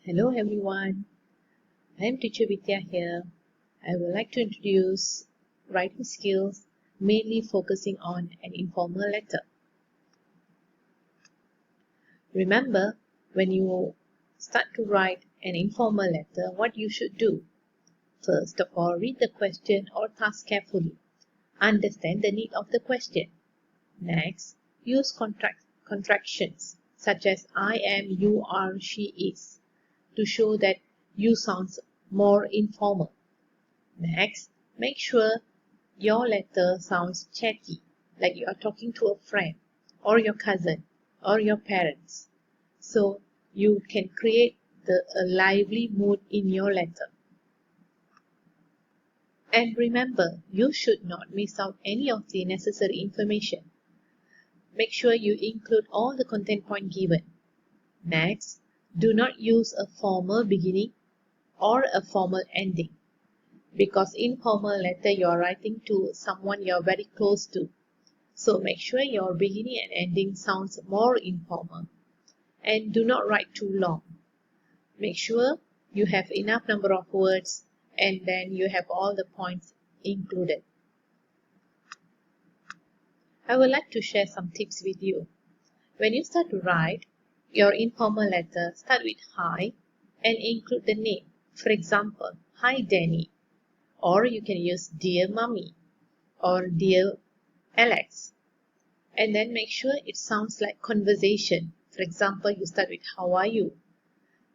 Hello everyone, I am teacher Vidya here. I would like to introduce writing skills mainly focusing on an informal letter. Remember, when you start to write an informal letter, what you should do? First of all, read the question or task carefully. Understand the need of the question. Next, use contractions such as I am, you are, she is to show that you sounds more informal. Next, make sure your letter sounds chatty, like you are talking to a friend or your cousin or your parents. So you can create a lively mood in your letter. And remember, you should not miss out any of the necessary information. Make sure you include all the content point given. Next, do not use a formal beginning or a formal ending, because informal letter you are writing to someone you are very close to. So make sure your beginning and ending sounds more informal. And do not write too long. Make sure you have enough number of words and then you have all the points included. I would like to share some tips with you. When you start to write your informal letter, start with hi and include the name. For example, hi Danny, or you can use dear mommy or dear Alex. And then make sure it sounds like conversation. For example, you start with how are you?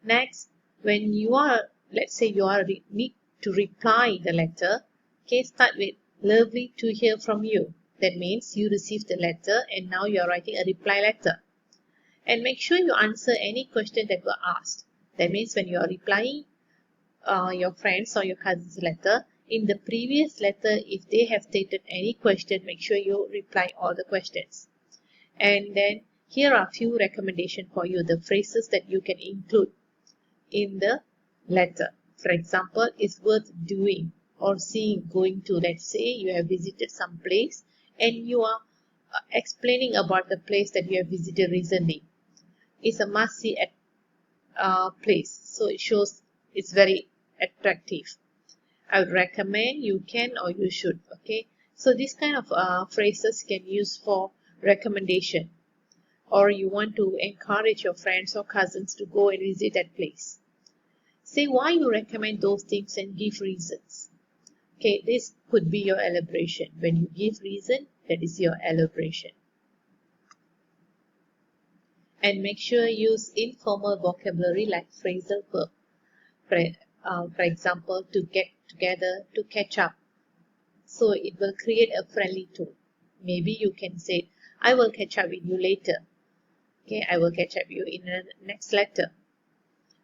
Next, when you are, let's say you are need to reply the letter, okay, start with lovely to hear from you. That means you received the letter and now you are writing a reply letter. And make sure you answer any question that were asked. That means when you are replying your friends or your cousin's letter, in the previous letter, if they have stated any question, make sure you reply all the questions. And then here are a few recommendations for you, the phrases that you can include in the letter. For example, it's worth doing or seeing, going to. Let's say you have visited some place and you are explaining about the place that you have visited recently. It's a must-see place, so it shows it's very attractive. I would recommend, you can, or you should. Okay, so this kind of phrases can use for recommendation, or you want to encourage your friends or cousins to go and visit that place. Say why you recommend those things and give reasons. Okay, this could be your elaboration. When you give reason, that is your elaboration. And make sure you use informal vocabulary like phrasal verb. For example, to get together, to catch up. So it will create a friendly tone. Maybe you can say, I will catch up with you later. Okay, I will catch up with you in the next letter.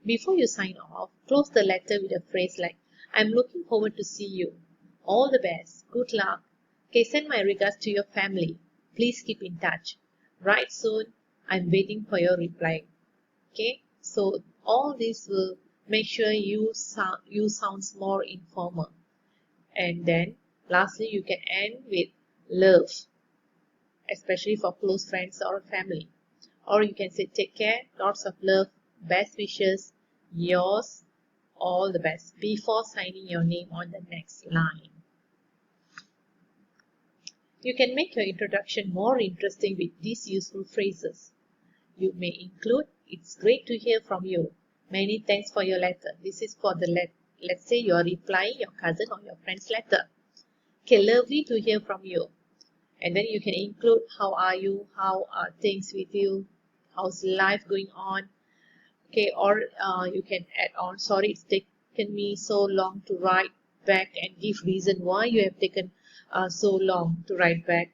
Before you sign off, close the letter with a phrase like, I'm looking forward to see you. All the best. Good luck. Okay, send my regards to your family. Please keep in touch. Write soon. I'm waiting for your reply. Okay, so all this will make sure you sounds more informal. And then lastly, you can end with love, especially for close friends or family. Or you can say take care, lots of love, best wishes, yours, all the best, before signing your name on the next line. You can make your introduction more interesting with these useful phrases. You may include, it's great to hear from you. Many thanks for your letter. This is for the let's say you are replying your cousin or your friend's letter. Okay, lovely to hear from you. And then you can include, how are you? How are things with you? How's life going on? Okay, or you can add on, sorry, it's taken me so long to write back, and give reason why you have taken so long to write back.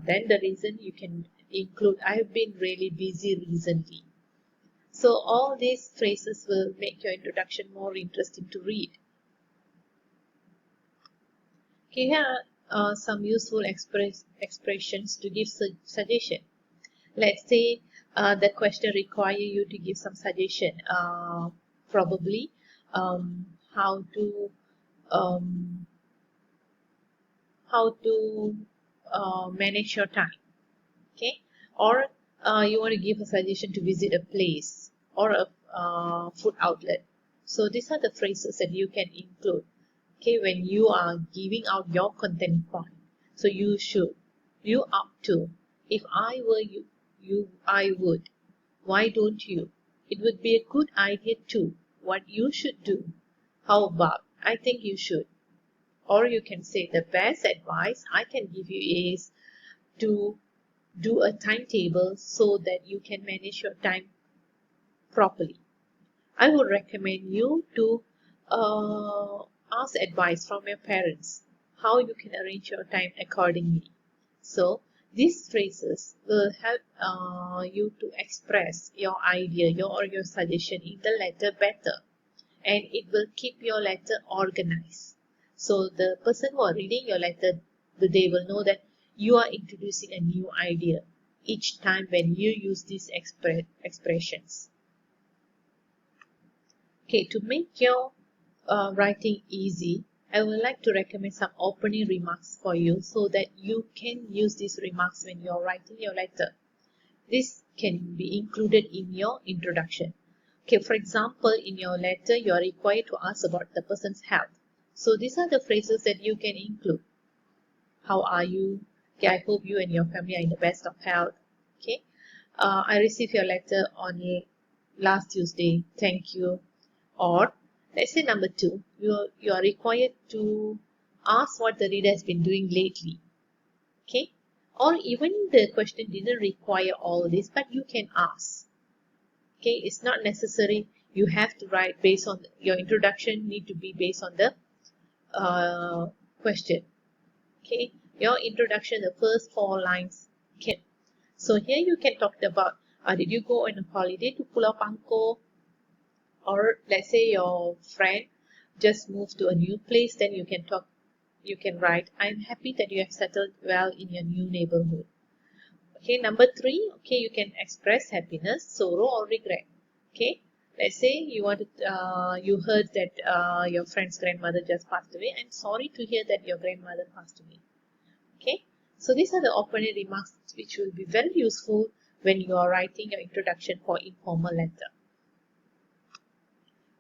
Then the reason you can include, I have been really busy recently. So all these phrases will make your introduction more interesting to read. Okay, here are some useful expressions to give suggestion. Let's say the question require you to give some suggestion. Probably how to manage your time. Okay, or you want to give a suggestion to visit a place or a food outlet. So these are the phrases that you can include, okay, when you are giving out your content point. So you should, you up to, if I were you, I would, why don't you, it would be a good idea too, what you should do, how about, I think you should. Or you can say the best advice I can give you is to do a timetable so that you can manage your time properly. I would recommend you to ask advice from your parents how you can arrange your time accordingly. So these phrases will help you to express your idea, your suggestion in the letter better, and it will keep your letter organized. So the person who are reading your letter, they will know that you are introducing a new idea each time when you use these expressions. Okay, to make your writing easy, I would like to recommend some opening remarks for you so that you can use these remarks when you are writing your letter. This can be included in your introduction. Okay, for example, in your letter, you are required to ask about the person's health. So these are the phrases that you can include. How are you? Okay, I hope you and your family are in the best of health. Okay, I received your letter on last Tuesday. Thank you. Or let's say number 2, you are required to ask what the reader has been doing lately. Okay, or even the question didn't require all this, but you can ask. Okay, it's not necessary you have to write based on your introduction, need to be based on the question. Okay, your introduction, the first 4 lines can. So here you can talk about did you go on a holiday to Pulau Pangkor? Or let's say your friend just moved to a new place, then you can write, I'm happy that you have settled well in your new neighborhood. Okay, number 3, okay, you can express happiness, sorrow, or regret. Okay, let's say you heard that your friend's grandmother just passed away. I'm sorry to hear that your grandmother passed away. Okay, so these are the opening remarks which will be very useful when you are writing your introduction for informal letter.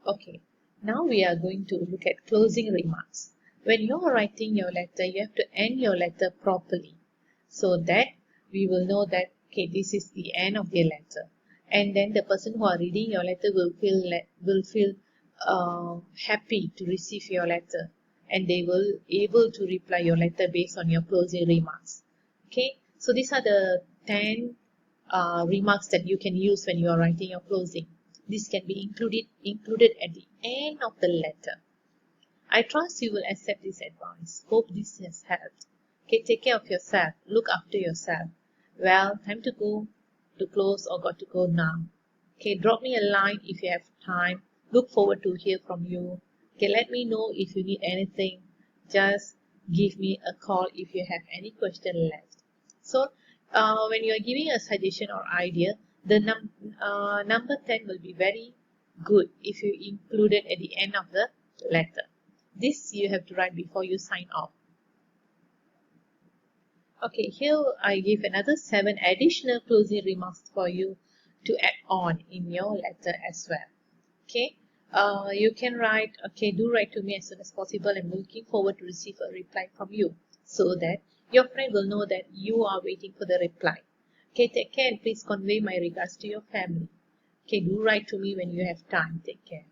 Okay, now we are going to look at closing remarks. When you are writing your letter, you have to end your letter properly so that we will know that, okay, this is the end of the letter. And then the person who are reading your letter will feel happy to receive your letter, and they will able to reply your letter based on your closing remarks. Okay, so these are the 10 remarks that you can use when you are writing your closing. This can be included at the end of the letter. I trust you will accept this advice. Hope this has helped. Okay, take care of yourself. Look after yourself. Well, time to go to close or got to go now. Okay, drop me a line if you have time. Look forward to hear from you. Okay, let me know if you need anything. Just give me a call if you have any question left. So, when you are giving a suggestion or idea, the number 10 will be very good if you include it at the end of the letter. This you have to write before you sign off. Okay, here I give another 7 additional closing remarks for you to add on in your letter as well. Okay, you can write, okay, do write to me as soon as possible. I'm looking forward to receive a reply from you, so that your friend will know that you are waiting for the reply. Okay, take care and please convey my regards to your family. Okay, do write to me when you have time. Take care.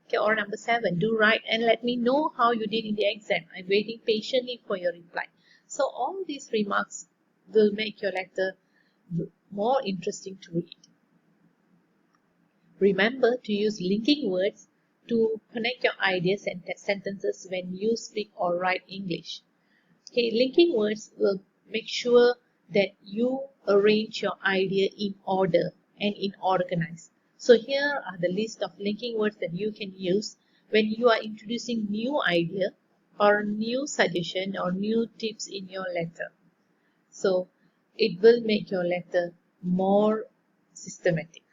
Okay, or number 7, do write and let me know how you did in the exam. I'm waiting patiently for your reply. So all these remarks will make your letter more interesting to read. Remember to use linking words to connect your ideas and sentences when you speak or write English. Okay, linking words will make sure that you arrange your idea in order and in organized. So here are the list of linking words that you can use when you are introducing new idea or new suggestion or new tips in your letter. So it will make your letter more systematic.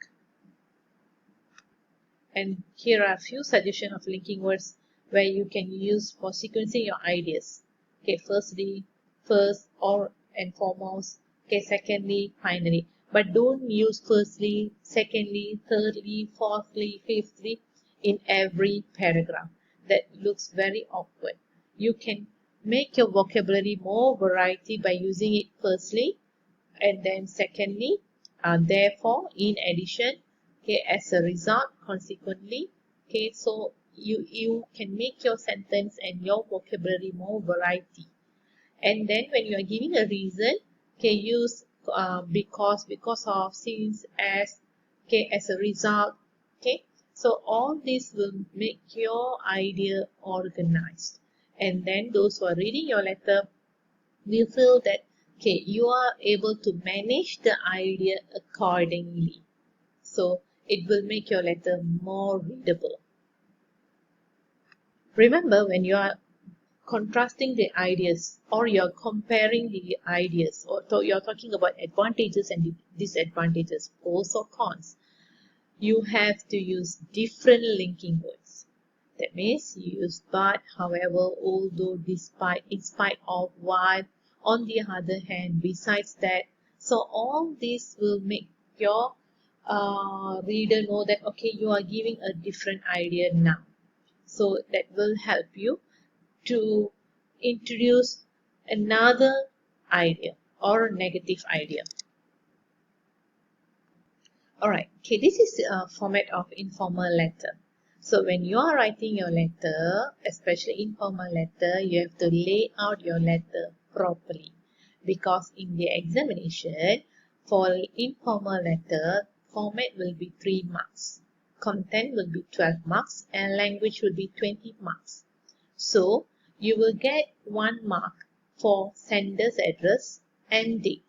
And here are a few suggestions of linking words where you can use for sequencing your ideas. Okay, firstly, first, or, and foremost. Okay, secondly, finally. but don't use firstly, secondly, thirdly, fourthly, fifthly in every paragraph. That looks very awkward. You can make your vocabulary more variety by using it firstly and then secondly, therefore, in addition, okay, as a result, consequently, okay, so you can make your sentence and your vocabulary more variety. And then when you are giving a reason, okay, use because of, since, as, okay, as a result, okay. So all this will make your idea organized. And then those who are reading your letter will feel that, okay, you are able to manage the idea accordingly. So it will make your letter more readable. Remember, when you are contrasting the ideas or you're comparing the ideas, or you're talking about advantages and disadvantages, pros or cons, you have to use different linking words. That means you use but, however, although, despite, in spite of, while, on the other hand, besides that. So all this will make your reader know that, okay, you are giving a different idea now. So that will help you to introduce another idea or negative idea. Alright, okay, this is a format of informal letter. So when you are writing your letter, especially informal letter, you have to lay out your letter properly. Because in the examination, for informal letter, format will be 3 marks. Content will be 12 marks and language will be 20 marks. So you will get 1 mark for sender's address and date.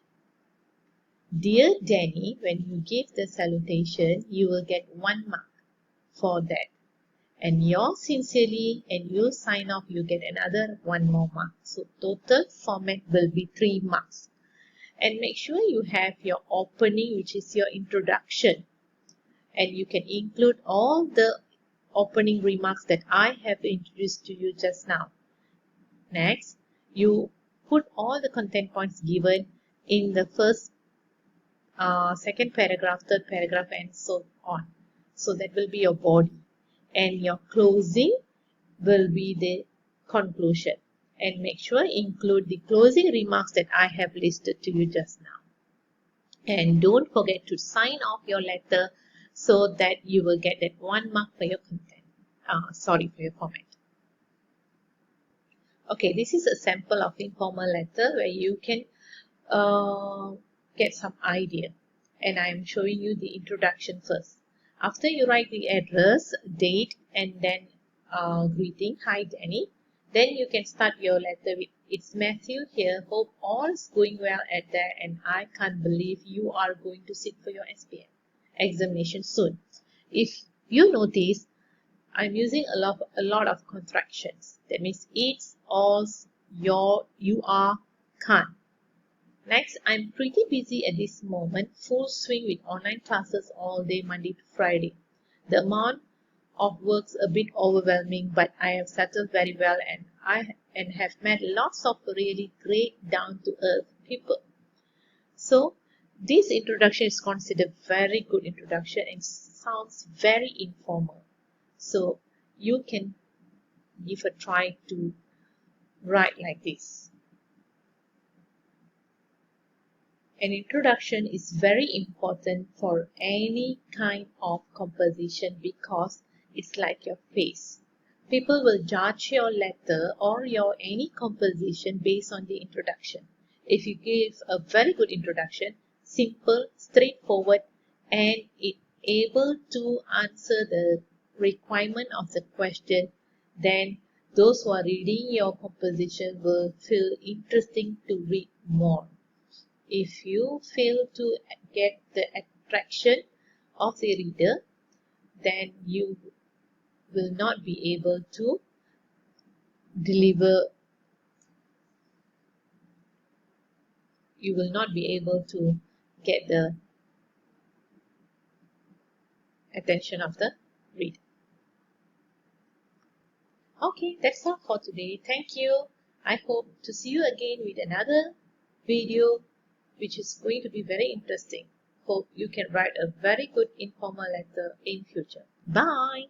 Dear Danny, when you give the salutation, you will get 1 mark for that. And yours sincerely and you sign off, you get another 1 more mark. So total format will be 3 marks. And make sure you have your opening, which is your introduction. And you can include all the opening remarks that I have introduced to you just now. Next, you put all the content points given in the first, second paragraph, third paragraph, and so on. So that will be your body. And your closing will be the conclusion. And make sure include the closing remarks that I have listed to you just now. And don't forget to sign off your letter so that you will get that 1 mark for your content. For your format. Okay, this is a sample of informal letter where you can get some idea. And I am showing you the introduction first. After you write the address, date, and then greeting, hi Danny, then you can start your letter with, it's Matthew here, hope all is going well at there, and I can't believe you are going to sit for your SPM examination soon. If you notice, I'm using a lot of contractions. That means it's, alls, your, you are, can't. Next, I'm pretty busy at this moment, full swing with online classes all day, Monday to Friday. The amount of work's a bit overwhelming, but I have settled very well and have met lots of really great down-to-earth people. So, this introduction is considered very good introduction and sounds very informal. So, you can give a try to write like this. An introduction is very important for any kind of composition because it's like your face. People will judge your letter or your any composition based on the introduction. If you give a very good introduction, simple, straightforward, and it able to answer the requirement of the question, then those who are reading your composition will feel interesting to read more. If you fail to get the attraction of the reader, then you will not be able to deliver, you will not be able to get the attention of the reader. Okay, that's all for today. Thank you. I hope to see you again with another video which is going to be very interesting. Hope you can write a very good informal letter in future. Bye!